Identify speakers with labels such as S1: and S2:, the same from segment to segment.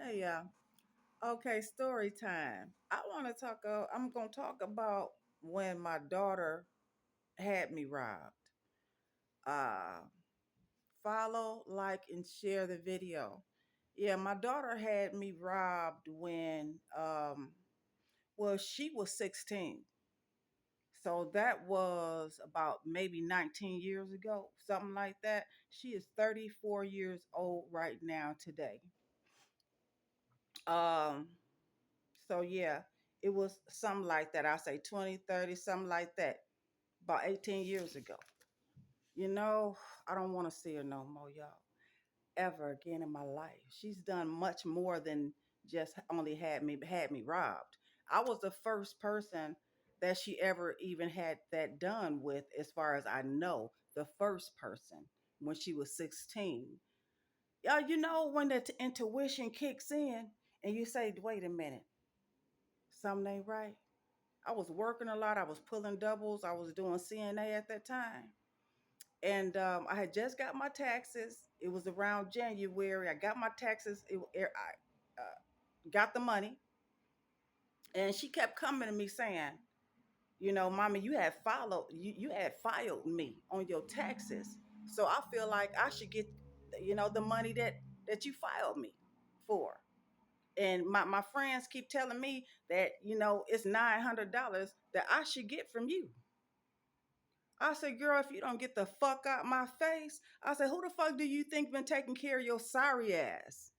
S1: Hey, yeah. Okay, story time. I want to talk. I'm gonna talk about when my daughter had me robbed. Uh, Follow, like, and share the video. Yeah, my daughter had me robbed when well, she was 16. So that was about maybe 19 years ago, something like that. She is 34 years old right now today. Um, So yeah, it was something like that. I say 20, 30, something like that. About 18 years ago. You know, I don't want to see her no more, y'all. Ever again in my life. She's done much more than just only had me robbed. I was the first person that she ever even had that done with, as far as I know. The first person when she was 16. Yeah, you know when the intuition kicks in and you say, wait a minute, something ain't right. I was working a lot. I was pulling doubles. I was doing CNA at that time. And I had just got my taxes. It was around January. I got my taxes. I got the money. And she kept coming to me saying, Mommy, you had filed me on your taxes. So I feel like I should get, the money that you filed me for. And my friends keep telling me that, it's $900 that I should get from you. I said, girl, if you don't get the fuck out my face, I said, who the fuck do you think been taking care of your sorry ass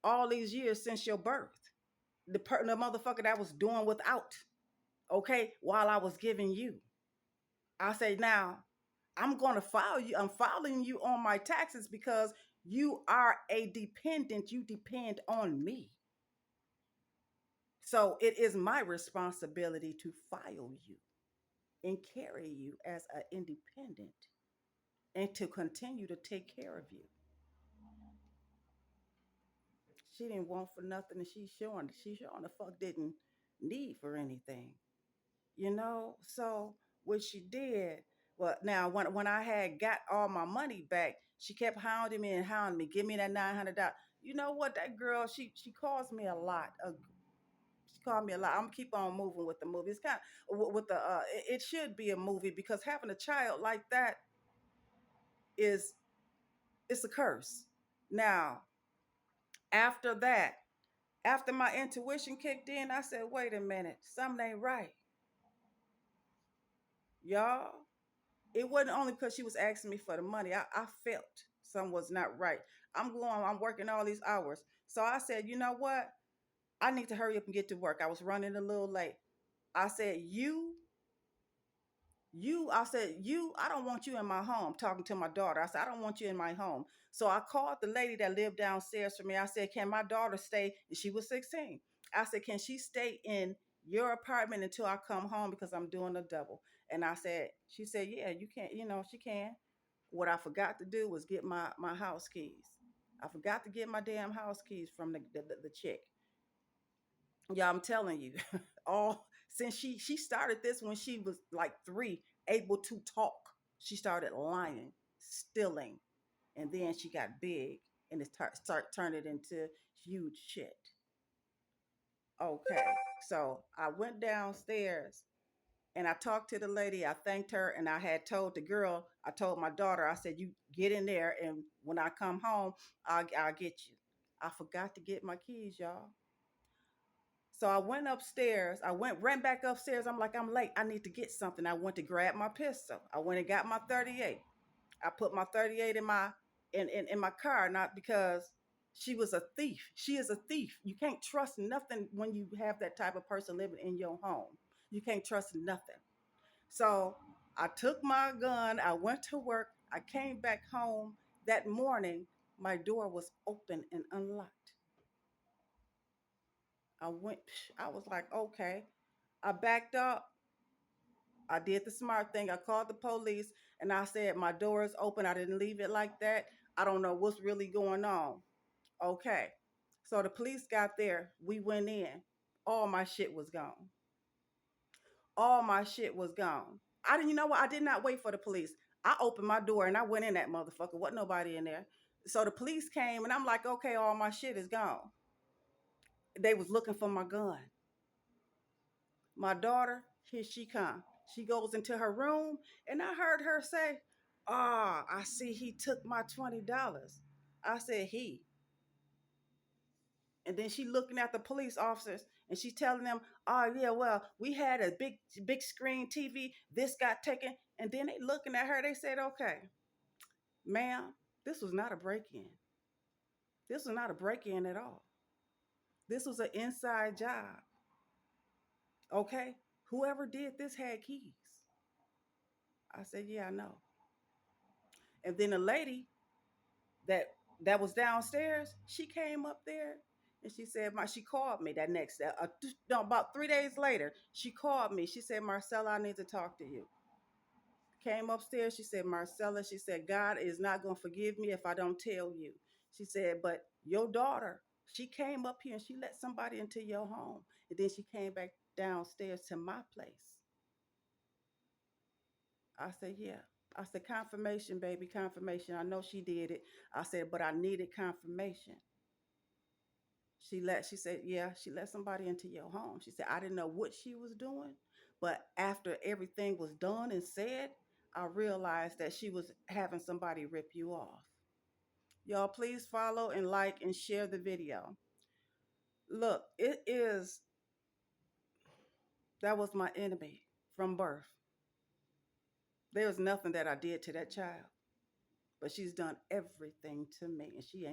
S1: all these years since your birth? The motherfucker that was doing without, okay, while I was giving you. I say, now, I'm going to file you. I'm filing you on my taxes because you are a dependent. You depend on me. So it is my responsibility to file you and carry you as an independent and to continue to take care of you. She didn't want for nothing, and she showing the fuck didn't need for anything. So what she did, well, now when I had got all my money back, she kept hounding me and hounding me, give me that $900. You know what, that girl, she calls me a lot. She called me a lot. I'm gonna keep on moving with the movie. It's kind of with the it should be a movie because having a child like that is it's a curse. Now after that, after my intuition kicked in, I said, wait a minute, something ain't right. Y'all, it wasn't only because she was asking me for the money. I felt something was not right. I'm working all these hours. So I said, you know what? I need to hurry up and get to work. I was running a little late. I said, I don't want you in my home, talking to my daughter. I said, I don't want you in my home. So I called the lady that lived downstairs from me. I said, can my daughter stay? And she was 16. I said, can she stay in your apartment until I come home because I'm doing a double? And she said, yeah, you can, she can. What I forgot to do was get my house keys. I forgot to get my damn house keys from the chick. Yeah, I'm telling you, all since she started this when she was like 3, able to talk. She started lying, stealing, and then she got big and start turning into huge shit. Okay, so I went downstairs and I talked to the lady. I thanked her, and I had told the girl, I told my daughter, I said, "You get in there, and when I come home, I'll get you." I forgot to get my keys, y'all. So I went upstairs. Ran back upstairs. I'm like, I'm late. I need to get something. I went to grab my pistol. I went and got my 38. I put my 38 in my car, not because she was a thief. She is a thief. You can't trust nothing when you have that type of person living in your home. You can't trust nothing. So I took my gun. I went to work. I came back home that morning. My door was open and unlocked. I went, I was like, okay. I backed up. I did the smart thing. I called the police and I said, my door is open. I didn't leave it like that. I don't know what's really going on. Okay. So the police got there. We went in. All my shit was gone. All my shit was gone. I didn't, you know what? I did not wait for the police. I opened my door and I went in that motherfucker. Wasn't nobody in there. So the police came and I'm like, okay, all my shit is gone. They was looking for my gun. My daughter, here she come. She goes into her room, and I heard her say, "Ah, I see he took my $20." I said, "He." And then she looking at the police officers, and she telling them, "Oh yeah, well, we had a big screen TV. This got taken." And then they looking at her. They said, "Okay, ma'am, this was not a break-in. This was not a break-in at all. This was an inside job. Okay, whoever did this had keys." I said, "Yeah, I know." And then a lady that was downstairs, she came up there and she said, she called me that next day. No, about 3 days later, she called me. She said, "Marcella, I need to talk to you." Came upstairs. She said, "Marcella," she said, "God is not going to forgive me if I don't tell you." She said, "But your daughter, she came up here and she let somebody into your home. And then she came back downstairs to my place." I said, "Yeah." I said, "Confirmation, baby, confirmation. I know she did it." I said, "But I needed confirmation." She said, "Yeah, she let somebody into your home." She said, "I didn't know what she was doing, but after everything was done and said, I realized that she was having somebody rip you off." Y'all, please follow and like and share the video. Look, that was my enemy from birth. There was nothing that I did to that child, but she's done everything to me, and she ain't